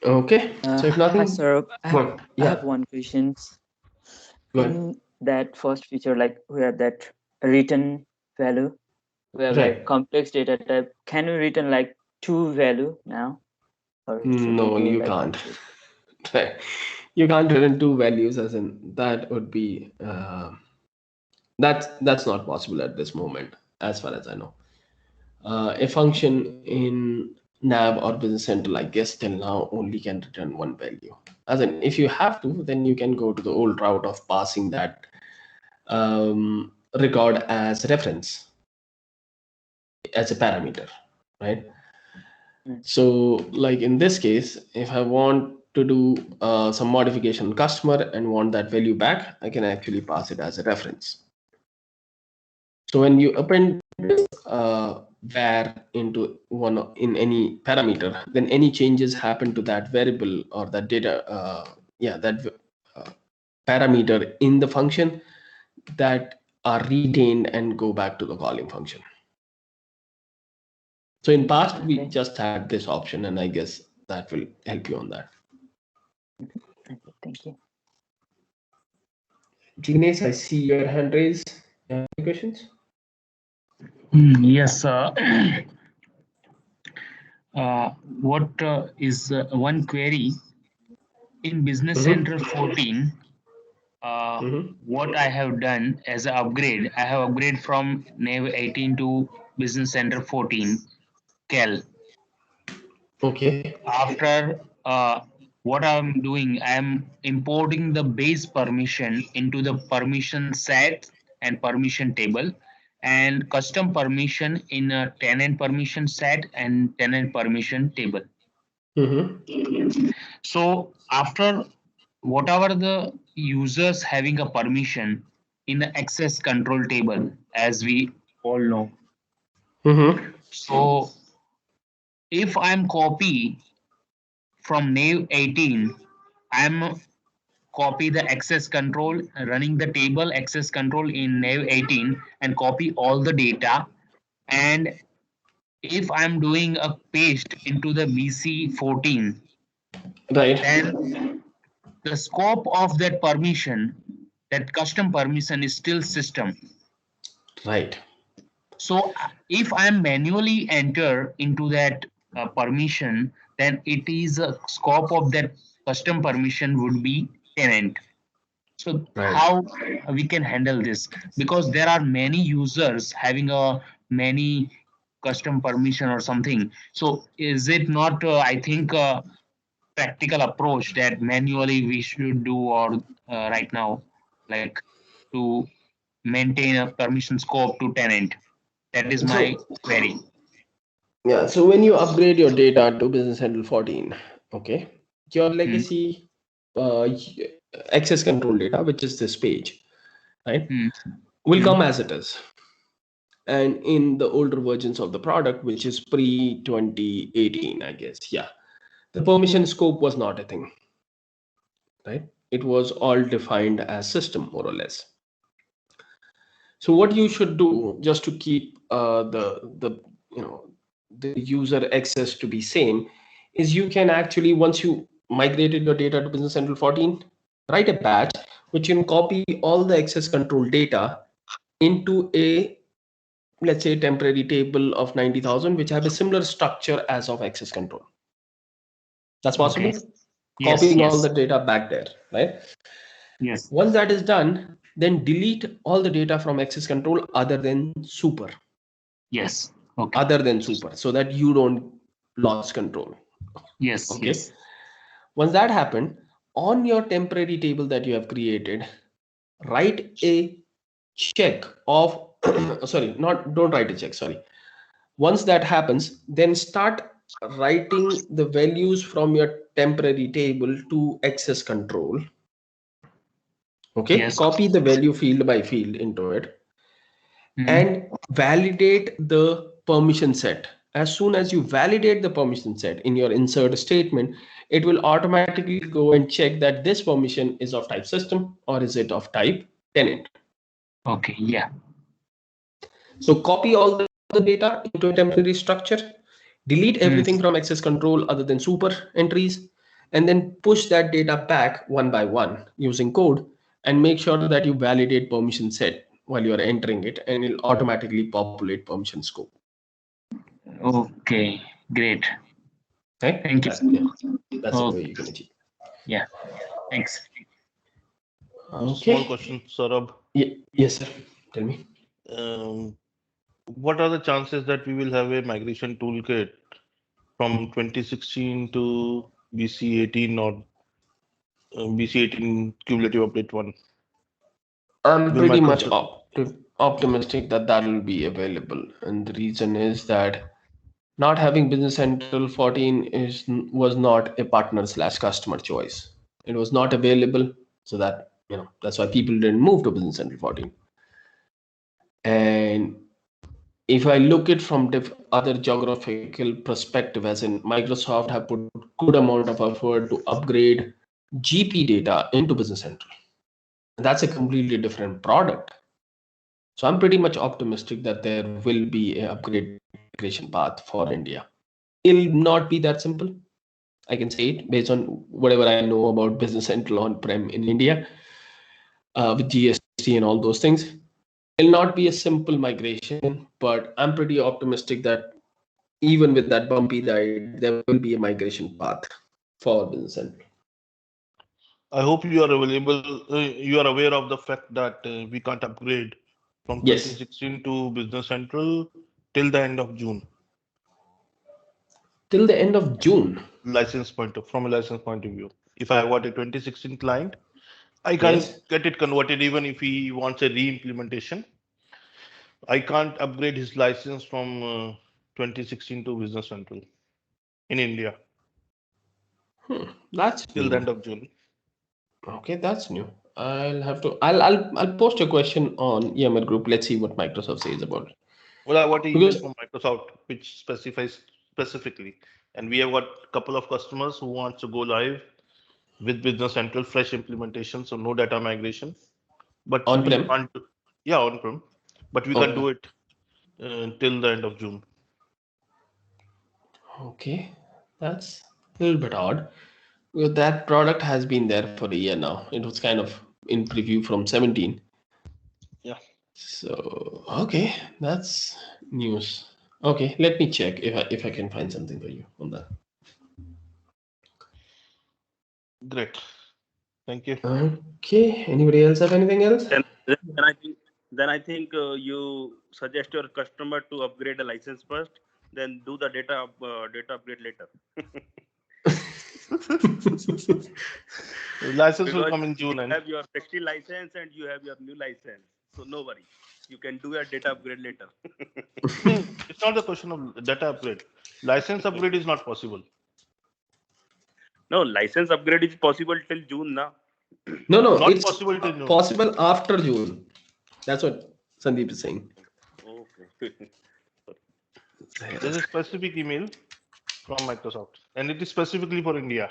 Okay, so if Hi, nothing, sir. I yeah, have one question. go ahead. In that first feature, like we have that written value, we have like Right. complex data type. Can we return like two value now, or should we No, do you like can't. one? Right. You can't return two values, as in that would be that's not possible at this moment, as far as I know. A function in nav or business central, I guess till now only can return one value. As in, if you have to, then you can go to the old route of passing that record as reference as a parameter, right? So like in this case, if I want to do some modification on customer and want that value back, I can actually pass it as a reference. So when you append var into one in any parameter, then any changes happen to that variable or that data, that parameter in the function that are retained and go back to the calling function. So in past, we just had this option, and I guess that will help you on that. Okay, thank you. Jignesh, I see your hand raised. Any questions? Yes. What is one query in Business Central 14? What I have done as an upgrade, I have upgraded from Nav 18 to Business Center 14 Cal. Okay. After what I'm doing, I'm importing the base permission into the permission set and permission table, and custom permission in a tenant permission set and tenant permission table. So after whatever the users having a permission in the access control table, as we all know. So if I'm copy from nav 18, I'm copy the access control, running the table access control in nav 18 and copy all the data. And if I'm doing a paste into the BC 14, right, then the scope of that permission, that custom permission, is still system. Right. So if I'm manually enter into that permission, then it is a scope of that custom permission would be tenant. So how we can handle this? Because there are many users having a many custom permission or something. So is it not, I think, practical approach that manually we should do, or right now, like to maintain a permission scope to tenant? That is my query. Yeah, so when you upgrade your data to Business Central 14, okay, your legacy access control data, which is this page, right, will come as it is. And in the older versions of the product, which is pre 2018, I guess, yeah, the permission scope was not a thing, right? It was all defined as system, more or less. So what you should do, just to keep the user access to be same, is you can actually, once you migrated your data to Business Central 14, write a batch which can copy all the access control data into a, let's say, temporary table of 90,000, which have a similar structure as of access control. That's possible. Okay. Yes, Copying all yes. the data back there, right? Yes. Once that is done, then delete all the data from access control other than super. Yes. Okay. Other than super, so that you don't lose control. Yes. Okay. Yes. Once that happened, on your temporary table that you have created, write a check of sorry, don't write a check, sorry. Once that happens, then start writing the values from your temporary table to access control. Okay, Yes. copy the value field by field into it Mhm. and validate the permission set. As soon as you validate the permission set in your insert statement, it will automatically go and check that this permission is of type system or is it of type tenant. Okay. Yeah. So copy all the data into a temporary structure, delete Mm. everything from access control other than super entries, and then push that data back one by one using code and make sure that you validate permission set while you are entering it, and it'll automatically populate permission scope. Okay. Great. Okay? Thank you. That's the way Okay. you can achieve. Yeah. Thanks. Okay. Small question, Saurabh. Yes, sir. Tell me. What are the chances that we will have a migration toolkit from 2016 to BC18 or BC18 cumulative update 1? I'm Will pretty much Microsoft? optimistic that that will be available, and the reason is that not having Business Central 14 was not a partner slash customer choice. It was not available, so that that's why people didn't move to Business Central 14. And if I look it from other geographical perspective, as in Microsoft have put good amount of effort to upgrade GP data into Business Central. And that's a completely different product. So I'm pretty much optimistic that there will be an upgrade migration path for India. It'll not be that simple. I can say it based on whatever I know about Business Central on-prem in India with GST and all those things. It'll not be a simple migration, but I'm pretty optimistic that even with that bumpy ride, there will be a migration path for Business Central. I hope you are available. You are aware of the fact that we can't upgrade from Yes. 2016 to Business Central till the end of June. Till the end of June. From a license point of view. If I got a 2016 client, I can't Yes. get it converted even if he wants a re-implementation. I can't upgrade his license from 2016 to Business Central in India That's till the new. end of June. Okay, that's new. I'll post a question on EML group. Let's see what Microsoft says about it. Well, I got an email Because from Microsoft which specifies specifically, and we have got a couple of customers who wants to go live with Business Central fresh implementation, so no data migration. But we on-prem. can't, yeah, on-prem, but we can't Okay. do it till the end of June. Okay, that's a little bit odd. Well, that product has been there for a year now. It was kind of in preview from 17. Yeah. So okay, that's news. Okay, let me check if I can find something for you on that. Great. Thank you. Okay, anybody else have anything else? Then I think you suggest your customer to upgrade a license first, then do the data upgrade later. The license will Because come in you June, and have your 60 license and you have your new license, so no worry, you can do a data upgrade later. it's not the question of data upgrade. License upgrade is not possible. No, license upgrade is possible till June now. No, Not it's possible till June. possible after June. That's what Sandeep is saying. Okay. There's a specific email from Microsoft, and it is specifically for India.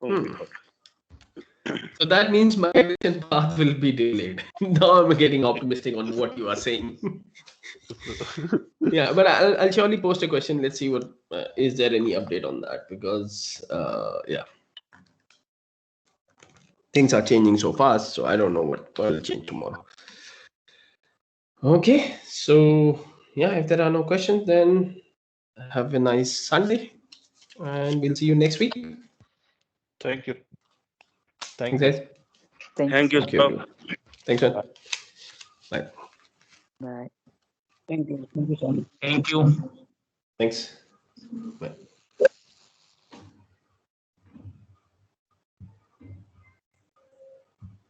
Oh my God. So that means migration path will be delayed. Now I'm getting optimistic on what you are saying. Yeah, but I'll surely post a question. Let's see what is there any update on that, because yeah. things are changing so fast, so I don't know what will change tomorrow. Okay, so yeah, if there are no questions, then have a nice Sunday, and we'll see you next week. Thank you. Thanks, Thank you. guys. Thank you. Thank you, Thank you, sir. everyone. Thanks, man. Bye. Bye. Thank you. Thank you so much. Thank you. Thanks. Bye.